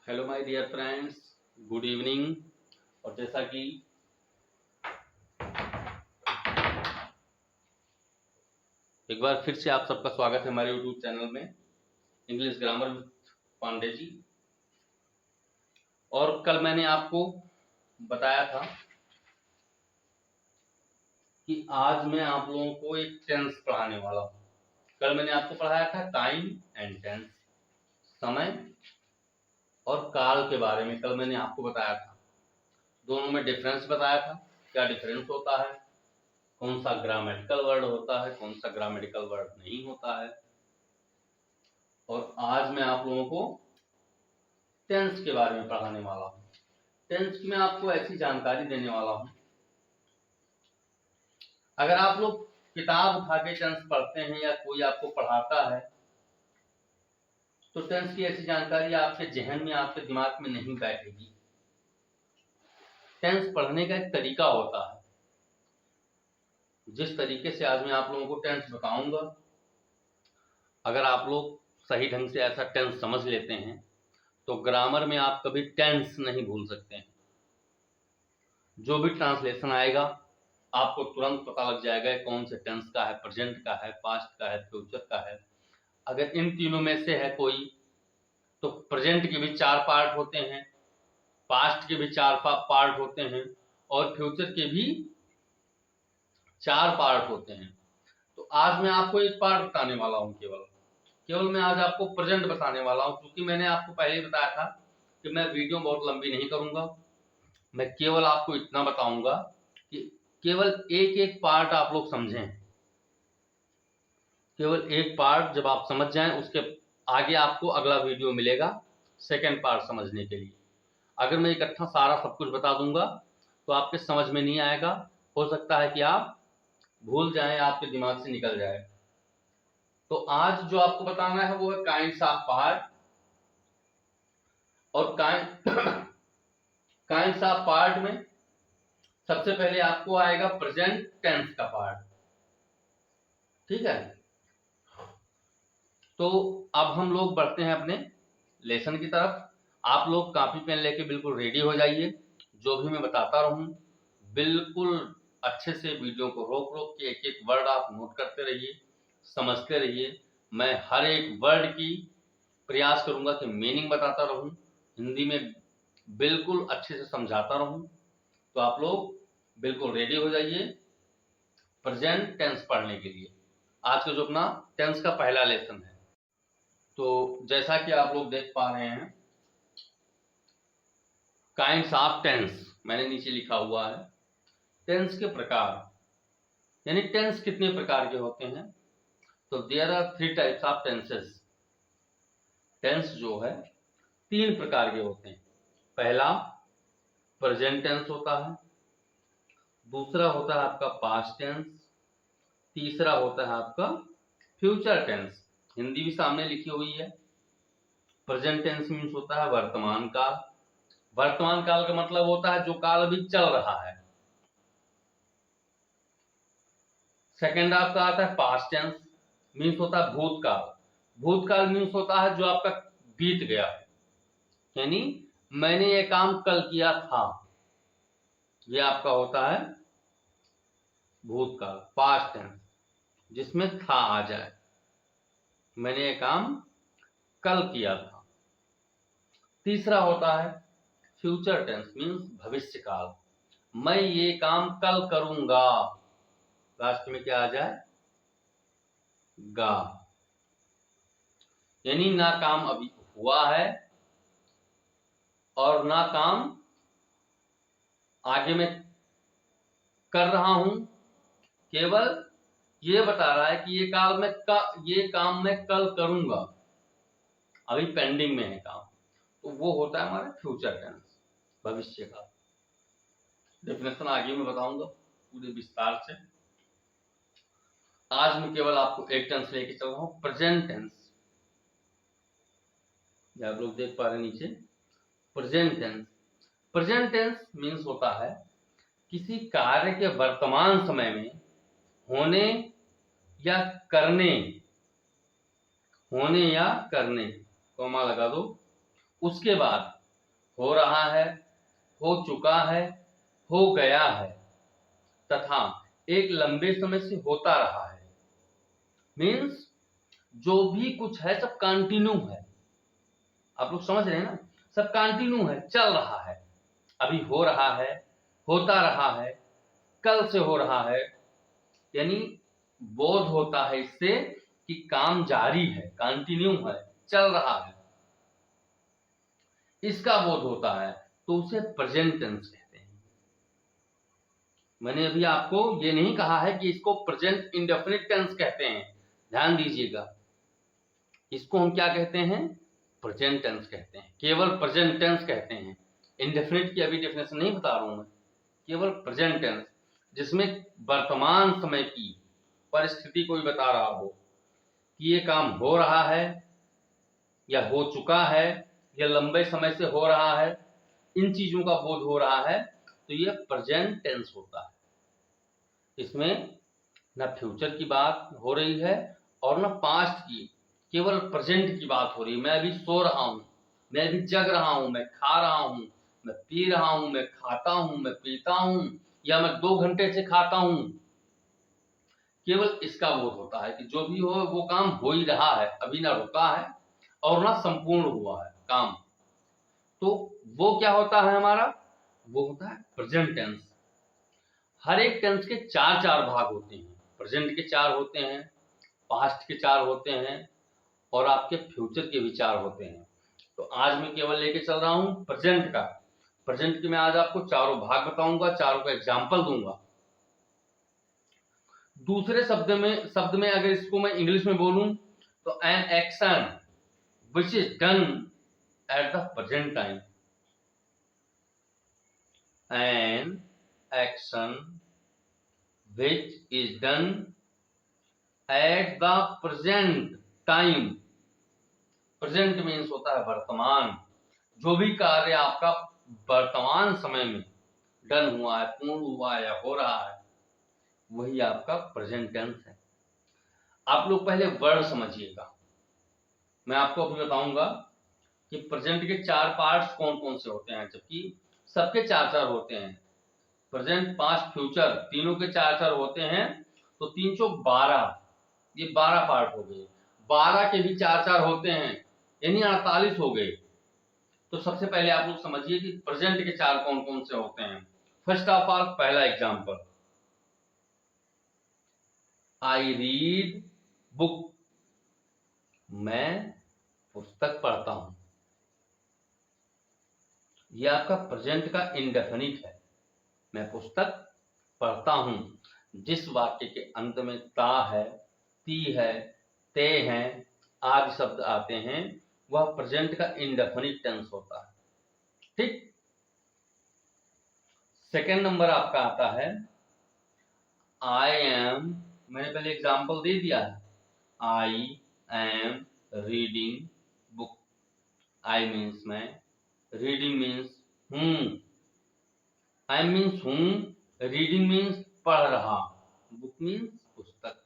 Hello my dear friends, good evening. और जैसा कि एक बार फिर से आप सबका स्वागत है हमारे यूट्यूब चैनल में English grammar with Pandey ji. और कल मैंने आपको बताया था कि आज मैं आप लोगों को एक टेंस पढ़ाने वाला हूँ। कल मैंने आपको पढ़ाया था टाइम एंड टेंस, समय और काल के बारे में। कल मैंने आपको बताया था, दोनों में डिफरेंस बताया था, क्या डिफरेंस होता है, कौन सा ग्रामेटिकल वर्ड होता है, कौन सा ग्रामेटिकल वर्ड नहीं होता है। और आज मैं आप लोगों को टेंस के बारे में पढ़ाने वाला हूँ। टेंस की मैं आपको ऐसी जानकारी देने वाला हूँ, अगर आप लोग किताब उठा के टेंस पढ़ते हैं या कोई आपको पढ़ाता है तो टेंस की ऐसी जानकारी आपके जहन में, आपके दिमाग में नहीं बैठेगी। टेंस पढ़ने का एक तरीका होता है, जिस तरीके से आज मैं आप लोगों को टेंस बताऊंगा, अगर आप लोग सही ढंग से ऐसा टेंस समझ लेते हैं तो ग्रामर में आप कभी टेंस नहीं भूल सकते हैं। जो भी ट्रांसलेशन आएगा आपको तुरंत पता लग जाएगा कौन से टेंस का है, प्रेजेंट का है, पास्ट का है, फ्यूचर का है। अगर इन तीनों में से है कोई, तो प्रेजेंट के भी 4 पार्ट होते हैं, पास्ट के भी 4 पार्ट होते हैं और फ्यूचर के भी 4 पार्ट होते हैं। तो आज मैं आपको एक पार्ट बताने वाला हूँ, केवल मैं आज आपको प्रेजेंट बताने वाला हूँ, क्योंकि मैंने आपको पहले ही बताया था कि मैं वीडियो बहुत लंबी नहीं करूंगा। मैं केवल आपको इतना बताऊंगा कि केवल एक एक पार्ट आप लोग समझें। केवल एक पार्ट जब आप समझ जाएं, उसके आगे आपको अगला वीडियो मिलेगा सेकंड पार्ट समझने के लिए। अगर मैं इकट्ठा सारा सब कुछ बता दूंगा तो आपके समझ में नहीं आएगा, हो सकता है कि आप भूल जाएं, आपके दिमाग से निकल जाए। तो आज जो आपको बताना है वो है काइंड्स ऑफ पार्ट। और काइंड्स ऑफ पार्ट में सबसे पहले आपको आएगा प्रेजेंट टेंस का पार्ट, ठीक है। तो अब हम लोग बढ़ते हैं अपने लेसन की तरफ। आप लोग कॉपी पेन लेके बिल्कुल रेडी हो जाइए। जो भी मैं बताता रहूं बिल्कुल अच्छे से वीडियो को रोक रोक के एक एक वर्ड आप नोट करते रहिए, समझते रहिए। मैं हर एक वर्ड की प्रयास करूंगा कि मीनिंग बताता रहूं, हिंदी में बिल्कुल अच्छे से समझाता रहूं। तो आप लोग बिल्कुल रेडी हो जाइए प्रेजेंट टेंस पढ़ने के लिए। आज का जो अपना टेंस का पहला लेसन है। तो जैसा कि आप लोग देख पा रहे हैं, काइंड्स ऑफ टेंस मैंने नीचे लिखा हुआ है। टेंस के प्रकार, यानी टेंस कितने प्रकार के होते हैं। तो there are 3 types of tenses. Tense जो है 3 प्रकार के होते हैं। पहला प्रेजेंट टेंस होता है, दूसरा होता है आपका पास्ट टेंस, तीसरा होता है आपका फ्यूचर टेंस। हिंदी भी सामने लिखी हुई है। प्रेजेंट टेंस मीन्स होता है वर्तमान काल। वर्तमान काल का मतलब होता है जो काल अभी चल रहा है। सेकेंड आपका आता है पास्ट टेंस, मीन्स होता है भूतकाल। भूतकाल मीन्स होता है जो आपका बीत गया है, यानी मैंने ये काम कल किया था, ये आपका होता है भूतकाल। पास्ट टेंस जिसमें था आ जाए, मैंने ये काम कल किया था। तीसरा होता है फ्यूचर टेंस, मीन्स भविष्य काल, मैं ये काम कल करूंगा। लास्ट में क्या आ जाए, गा, यानी ना काम अभी हुआ है और ना काम आगे मैं कर रहा हूं, केवल ये बता रहा है कि ये काम मैं कल करूंगा, अभी पेंडिंग में है काम। तो वो होता है हमारा फ्यूचर टेंस, भविष्य का। डेफिनेशन आगे मैं बताऊंगा पूरे विस्तार से। आज मैं केवल आपको एक टेंस लेके चल रहा हूं, प्रेजेंट टेंस। आप लोग देख पा रहे हैं नीचे present tense. Present tense means होता है किसी कार्य के वर्तमान समय में होने या करने, होने या करने, कॉमा लगा दो, उसके बाद हो रहा है, हो चुका है, हो गया है तथा एक लंबे समय से होता रहा है। मीन्स जो भी कुछ है सब कंटिन्यू है। आप लोग समझ रहे हैं ना, सब कंटिन्यू है, चल रहा है, अभी हो रहा है, होता रहा है, कल से हो रहा है। यानी बोध होता है इससे कि काम जारी है, कंटिन्यू है, चल रहा है, इसका बोध होता है, तो उसे प्रेजेंट टेंस कहते हैं। मैंने अभी आपको ये नहीं कहा है कि इसको प्रेजेंट इंडेफिनिट टेंस कहते हैं, ध्यान दीजिएगा। इसको हम क्या कहते हैं? प्रेजेंट टेंस कहते हैं, केवल प्रेजेंट टेंस कहते हैं। इंडेफिनिट की अभी डेफिनेशन नहीं बता रहा हूं मैं, केवल प्रेजेंट टेंस, जिसमें वर्तमान समय की परिस्थिति कोई बता रहा हो कि ये काम हो रहा है या हो चुका है या लंबे समय से हो रहा है, इन चीजों का बोध हो रहा है, तो ये प्रेजेंट टेंस होता है। इसमें न फ्यूचर की बात हो रही है और न पास्ट की, केवल प्रेजेंट की बात हो रही है। मैं अभी सो रहा हूं, मैं अभी जग रहा हूं, मैं खा रहा हूं, मैं पी रहा हूं, मैं खाता हूं, मैं पीता हूं, या मैं 2 घंटे से खाता हूं। केवल इसका बोध होता है कि जो भी हो वो काम हो ही रहा है, अभी ना रुका है और ना संपूर्ण हुआ है काम। तो वो क्या होता है हमारा? वो होता है प्रेजेंट टेंस। हर एक टेंस के 4 भाग होते हैं। प्रेजेंट के 4 होते हैं, पास्ट के 4 होते हैं और आपके फ्यूचर के भी 4 होते हैं। तो आज मैं केवल लेके चल रहा हूं प्रेजेंट का। प्रेजेंट के मैं आज आपको चारों भाग बताऊंगा, चारों का एग्जाम्पल दूंगा। दूसरे शब्द में अगर इसको मैं इंग्लिश में बोलूं तो an action which is done at the present time. An action which is done at the present time. Present means होता है वर्तमान। जो भी कार्य आपका वर्तमान समय में डन हुआ है, पूर्ण हुआ है या हो रहा है, वही आपका प्रेजेंट टेंस है। आप लोग पहले वर्ड समझिएगा, मैं आपको अभी बताऊंगा कि प्रेजेंट के 4 पार्ट्स कौन कौन से होते हैं, जबकि सबके 4 होते हैं। प्रेजेंट, पास्ट, फ्यूचर तीनों के 4 होते हैं, तो 3 चौक 12, ये 12 पार्ट हो गए। 12 के भी 4 होते हैं, यानी 48 हो गए। तो सबसे पहले आप लोग समझिए कि प्रेजेंट के 4 कौन कौन से होते हैं। फर्स्ट ऑफ ऑल, पहला एग्जांपल, आई रीड बुक, मैं पुस्तक पढ़ता हूं। यह आपका प्रेजेंट का इंडेफिनिट है, मैं पुस्तक पढ़ता हूं। जिस वाक्य के अंत में ता है, ती है, ते हैं आदि शब्द आते हैं, वह प्रेजेंट का इंडेफिनिट टेंस होता है। ठीक। सेकेंड नंबर आपका आता है आई एम, मैंने पहले एग्जांपल दे दिया है, I am reading book. I means मैं, रीडिंग मीन्स हूं, आई मीन्स हूं, रीडिंग मीन्स पढ़ रहा, बुक मीन्स पुस्तक।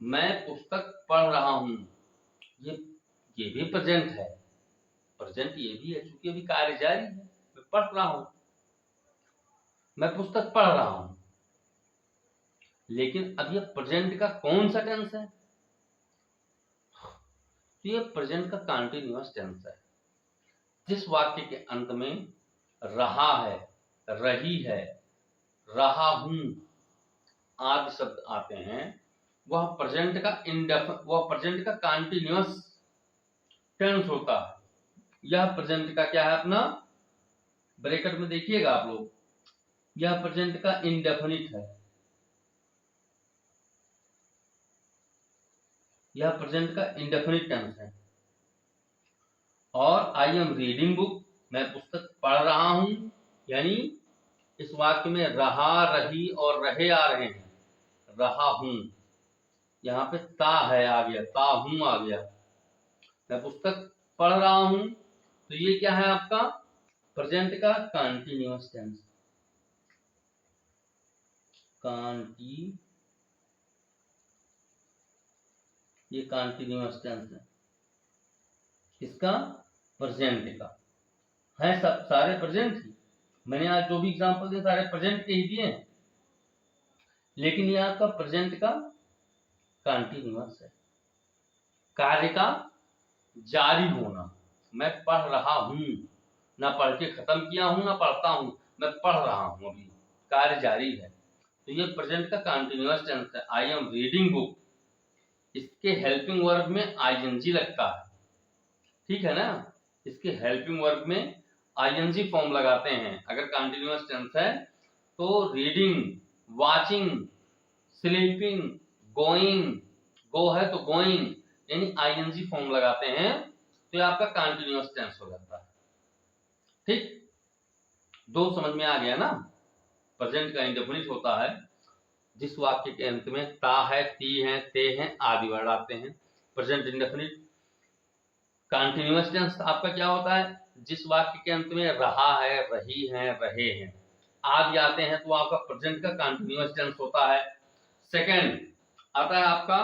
मैं पुस्तक पढ़ रहा हूं, ये भी प्रेजेंट है, प्रेजेंट ये भी है, क्योंकि अभी कार्य जारी है, मैं पढ़ रहा हूं, मैं पुस्तक पढ़ रहा हूं। लेकिन अब ये प्रेजेंट का कौन सा टेंस है? तो ये प्रेजेंट का कंटीन्यूअस टेंस है। जिस वाक्य के अंत में रहा है, रही है, रहा हूं आदि शब्द आते हैं, वह प्रेजेंट का कंटीन्यूअस टेंस होता है। यह प्रेजेंट का क्या है अपना, ब्रैकेट में देखिएगा आप लोग, यह प्रेजेंट का इंडेफिनिट है, यह प्रेजेंट का इंडेफिनिट टेंस है। और आई एम रीडिंग बुक, मैं पुस्तक पढ़ रहा हूं, यानी इस वाक्य में रहा, रही और रहे आ रहे हैं। रहा हूं, यहाँ पे ता है आ गया, ता हूं आ गया। मैं पुस्तक पढ़ रहा हूं, तो ये क्या है आपका प्रेजेंट का कंटीन्यूअस टेंस, ये कंटीन्यूअस टेंस है, इसका प्रेजेंट का है, सब सारे प्रेजेंट ही। मैंने आज जो भी एग्जांपल दिए सारे प्रेजेंट के ही दिए हैं, लेकिन ये आपका प्रेजेंट का कंटीन्यूअस है, कार्य का जारी होना। मैं पढ़ रहा हूं, ना पढ़ के खत्म किया हूं ना पढ़ता हूं, मैं पढ़ रहा हूं, अभी कार्य जारी है। तो ये प्रेजेंट का कंटीन्यूअस टेंस है। आई एम रीडिंग बुक, इसके हेल्पिंग वर्ब में आईएनजी लगता है, ठीक है ना। इसके हेल्पिंग वर्ब में आईएनजी फॉर्म लगाते हैं अगर कंटीन्यूअस टेंस है तो। रीडिंग, वाचिंग, स्लीपिंग, गोइंग, गो है तो गोइंग, यानी आईएनजी फॉर्म लगाते हैं तो ये आपका कंटीन्यूअस टेंस हो जाता है। ठीक, दो समझ में आ गया ना। प्रेजेंट का इंडेफिनिट होता है जिस वाक्य के अंत में ता है, ती है, ते हैं आदि वर्ड आते हैं, प्रेजेंट इंडेफिनिट। कंटीन्यूअस टेंस आपका क्या होता है, जिस वाक्य के अंत में रहा है, रही है, रहे हैं आदि आते हैं तो आपका प्रेजेंट का कंटीन्यूअस टेंस होता है। सेकंड आता है आपका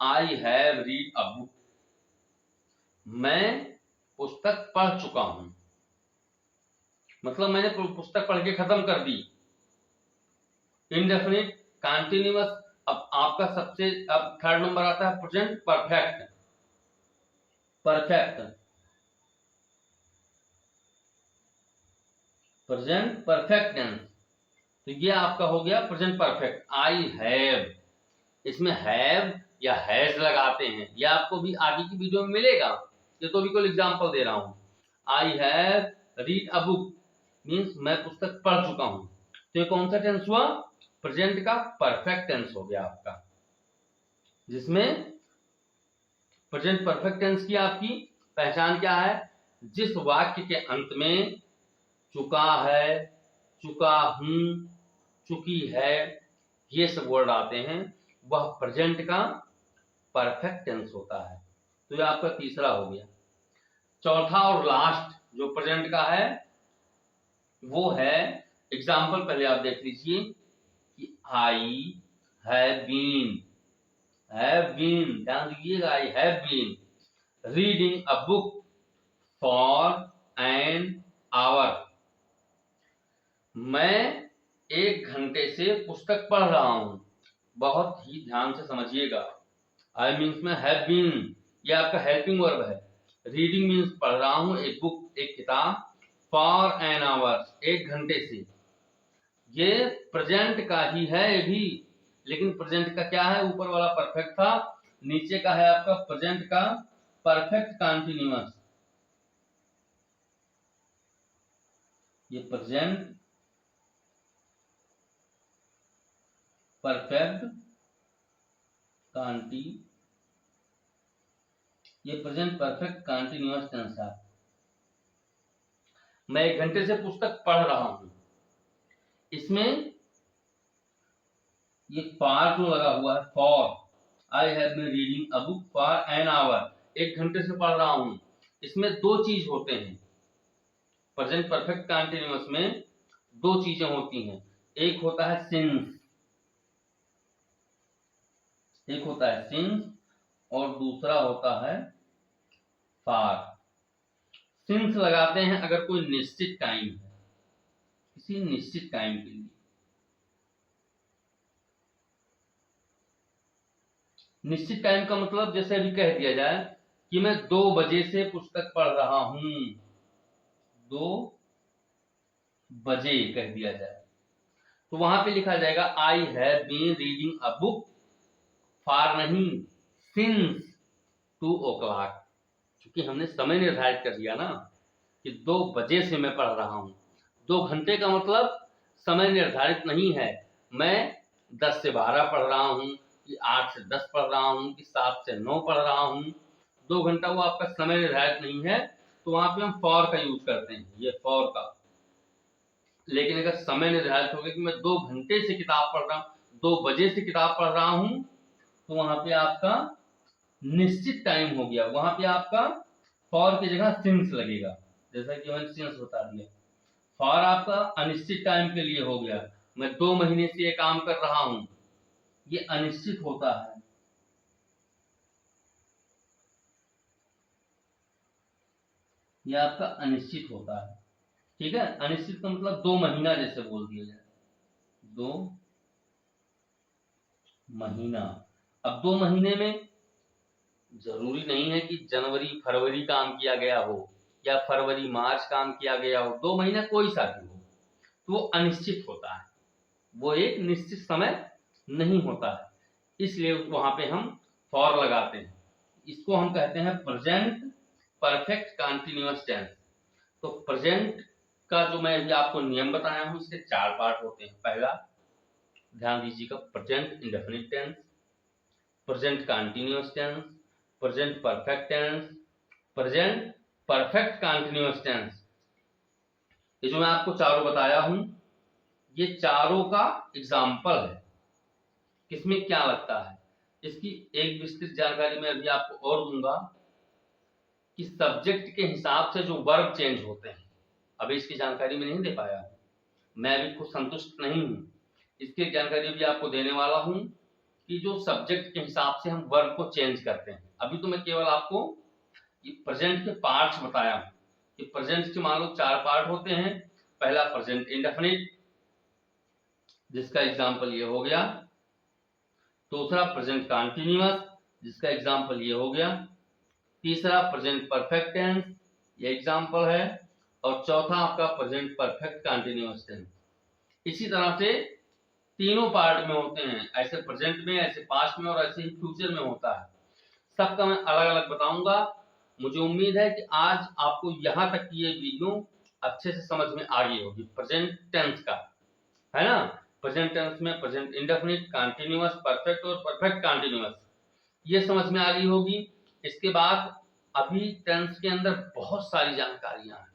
I have read a book, मैं पुस्तक पढ़ चुका हूं, मतलब मैंने पुस्तक पढ़ के खत्म कर दी। Indefinite, continuous. अब आपका सबसे अब थर्ड नंबर आता है present perfect. Perfect, present perfect tense, तो ये आपका हो गया प्रेजेंट परफेक्ट। आई हैव, इसमें हैव या हैज लगाते हैं, ये आपको भी आगे की वीडियो में मिलेगा, ये तो भी कोई एग्जांपल दे रहा हूं। I have read a book means मैं पुस्तक पढ़ चुका हूं, तो ये कौन सा टेंस हुआ, प्रेजेंट का परफेक्ट टेंस हो गया आपका, जिसमें प्रेजेंट परफेक्ट टेंस की आपकी पहचान क्या है, जिस वाक्य के अंत में चुका है, चुका हूं, चुकी है, ये सब वर्ड आते हैं, वह प्रेजेंट का परफेक्ट टेंस होता है। तो ये आपका तीसरा हो गया। चौथा और लास्ट जो प्रेजेंट का है वो है एग्जाम्पल, पहले आप देख लीजिए कि आई हैव बीन, ध्यान दीजिएगा, I have been reading a book for an hour, मैं 1 घंटे से पुस्तक पढ़ रहा हूं। बहुत ही ध्यान से समझिएगा, आई मीन्स में हैव बीन, ये आपका हेल्पिंग वर्ब है। रीडिंग मीन्स पढ़ रहा हूं एक बुक, एक किताब, फॉर एन आवर 1 घंटे से, ये प्रेजेंट का ही है ये भी, लेकिन प्रेजेंट का क्या है, ऊपर वाला परफेक्ट था, नीचे का है आपका प्रेजेंट का परफेक्ट कंटीन्यूअस। ये प्रेजेंट परफेक्ट कांटी, ये प्रेजेंट परफेक्ट कंटीन्यूअस टेंस है। मैं 1 घंटे से पुस्तक पढ़ रहा हूं, इसमें ये फॉर जो लगा हुआ है, for, I have been reading a book for an hour, 1 घंटे से पढ़ रहा हूं, इसमें 2 चीज होते हैं। प्रेजेंट परफेक्ट कंटीन्यूअस में 2 चीजें होती हैं, एक होता है सिंस, एक होता है सिंस और दूसरा होता है फॉर। सिंस लगाते हैं अगर कोई निश्चित टाइम है, किसी निश्चित टाइम के लिए। निश्चित टाइम का मतलब जैसे अभी कह दिया जाए कि मैं 2 बजे से पुस्तक पढ़ रहा हूं, 2 बजे कह दिया जाए तो वहां पे लिखा जाएगा I have been reading a book for नहीं, सिंस 2 o'clock, क्योंकि हमने समय निर्धारित कर दिया ना कि 2 बजे से मैं पढ़ रहा हूं। 2 घंटे का मतलब समय निर्धारित नहीं है, मैं 10 से 12 पढ़ रहा हूं कि 8 से 10 पढ़ रहा हूं कि 7 से 9 पढ़ रहा हूं। 2 घंटा वो आपका समय निर्धारित नहीं है, तो वहां पे हम फॉर का यूज करते हैं, ये फॉर का। लेकिन अगर समय निर्धारित हो गया कि मैं 2 घंटे से किताब पढ़ रहा हूं, 2 बजे से किताब पढ़ रहा हूं, तो वहां पे आपका निश्चित टाइम हो गया, वहां पे आपका फॉर की जगह सिंस लगेगा, जैसा कि मैंने सिंस बता दिया। फॉर आपका अनिश्चित टाइम के लिए हो गया, मैं 2 महीने से ये काम कर रहा हूं, ये अनिश्चित होता है। ये आपका अनिश्चित होता है। ठीक है, अनिश्चित का मतलब 2 महीना जैसे बोल दिया जाए, 2 महीना। अब 2 महीने में जरूरी नहीं है कि जनवरी फरवरी काम किया गया हो या फरवरी मार्च काम किया गया हो, 2 महीना कोई सा भी हो, तो वो अनिश्चित होता है, वो एक निश्चित समय नहीं होता है, इसलिए वहां पे हम फॉर लगाते हैं। इसको हम कहते हैं प्रेजेंट परफेक्ट कंटीन्यूअस टेंस। तो प्रेजेंट का जो मैं अभी आपको नियम बताया हूं, इसके 4 पार्ट होते हैं। पहला ध्यान दीजिएगा, present indefinite tense, present continuous tense, present perfect tense, present perfect continuous tense. ये जो मैं आपको चारों बताया हूं, ये चारों का एग्जाम्पल है। किसमें क्या लगता है, इसकी एक विस्तृत जानकारी मैं अभी आपको और दूंगा कि सब्जेक्ट के हिसाब से जो वर्ब चेंज होते हैं। अभी इसकी जानकारी मैं नहीं दे पाया, मैं अभी खुद संतुष्ट नहीं हूं, इसकी जानकारी भी आपको देने वाला हूं कि जो सब्जेक्ट के हिसाब से हम वर्ब को चेंज करते हैं। अभी तो मैं केवल आपको ये प्रेजेंट के पार्ट्स बताया हूं कि प्रेजेंट के मान लो 4 पार्ट होते हैं। पहला प्रेजेंट इंडेफिनिट, जिसका एग्जाम्पल ये हो गया। दूसरा प्रेजेंट कंटीन्यूअस, जिसका एग्जाम्पल ये हो गया। तीसरा प्रेजेंट परफेक्ट टेंस, ये एग्जाम्पल है। और चौथा आपका प्रेजेंट परफेक्ट कंटीन्यूअस टेंस। इसी तरह से तीनों पार्ट में होते हैं, ऐसे प्रेजेंट में, ऐसे पास्ट में और ऐसे ही फ्यूचर में होता है। सबका मैं अलग अलग बताऊंगा। मुझे उम्मीद है कि आज आपको यहाँ तक की ये वीडियो अच्छे से समझ में आ गई होगी प्रेजेंट टेंस का, है ना। प्रेजेंट टेंस में प्रेजेंट इंडेफिनिट, कंटीन्यूअस, परफेक्ट और परफेक्ट कंटीन्यूअस, ये समझ में आ गई होगी। इसके बाद अभी टेंस के अंदर बहुत सारी जानकारियां हैं,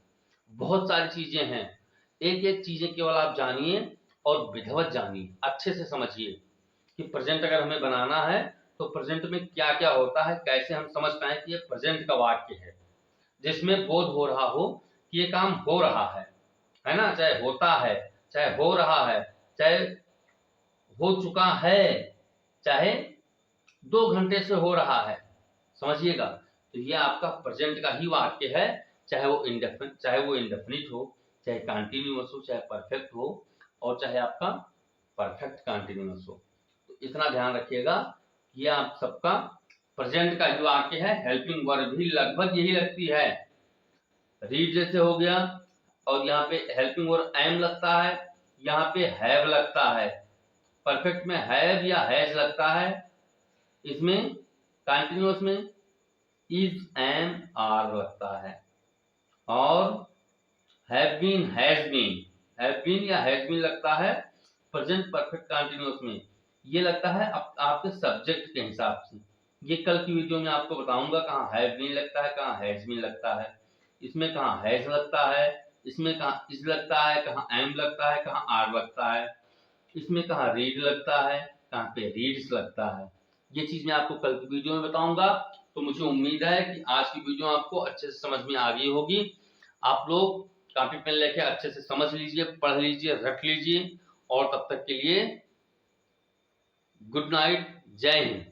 बहुत सारी चीजें हैं। एक एक चीजें केवल आप जानिए और विधिवत जानिए, अच्छे से समझिए कि प्रेजेंट अगर हमें बनाना है तो प्रेजेंट में क्या क्या होता है, कैसे हम समझ पाए कि ये प्रेजेंट का वाक्य है जिसमें बोध हो रहा हो कि ये काम हो रहा है ना, चाहे होता है, चाहे हो रहा है, चाहे हो चुका है, चाहे 2 घंटे से हो रहा है। समझिएगा, तो ये आपका प्रेजेंट का ही वाक्य है, चाहे वो इंडेफिनिट हो, चाहे कंटीन्यूअस हो, चाहे परफेक्ट हो, और चाहे आपका परफेक्ट कंटीन्यूअस हो। तो इतना ध्यान रखिएगा, ये आप सबका प्रेजेंट का ही वाक्य है। हेल्पिंग वर्ब भी लगभग यही लगती है, रीड जैसे हो गया, और यहाँ पे हेल्पिंग वर्ब एम लगता है, यहाँ पे हैव लगता है। परफेक्ट में हैव या हैज लगता है, इसमें कंटीन्यूअस में इज एम आर लगता है, और हैव बीन या हैज बीन लगता है। प्रेजेंट परफेक्ट कंटीन्यूअस में ये लगता है आपके सब्जेक्ट के हिसाब से। ये कल की वीडियो में आपको बताऊंगा कहाँ हैव बीन लगता है, कहाँ हैज बीन लगता है, इसमें कहाँ हैज लगता है, इसमें कहाँ इज लगता है, कहाँ एम लगता है, कहाँ आर लगता है, इसमें कहाँ रीड लगता है, कहाँ पे रीड्स लगता है। ये चीज मैं आपको कल की वीडियो में बताऊंगा। तो मुझे उम्मीद है कि आज की वीडियो आपको अच्छे से समझ में आ गई होगी। आप लोग कॉपी पेन लेके अच्छे से समझ लीजिए, पढ़ लीजिए, रख लीजिए, और तब तक के लिए गुड नाइट, जय हिंद।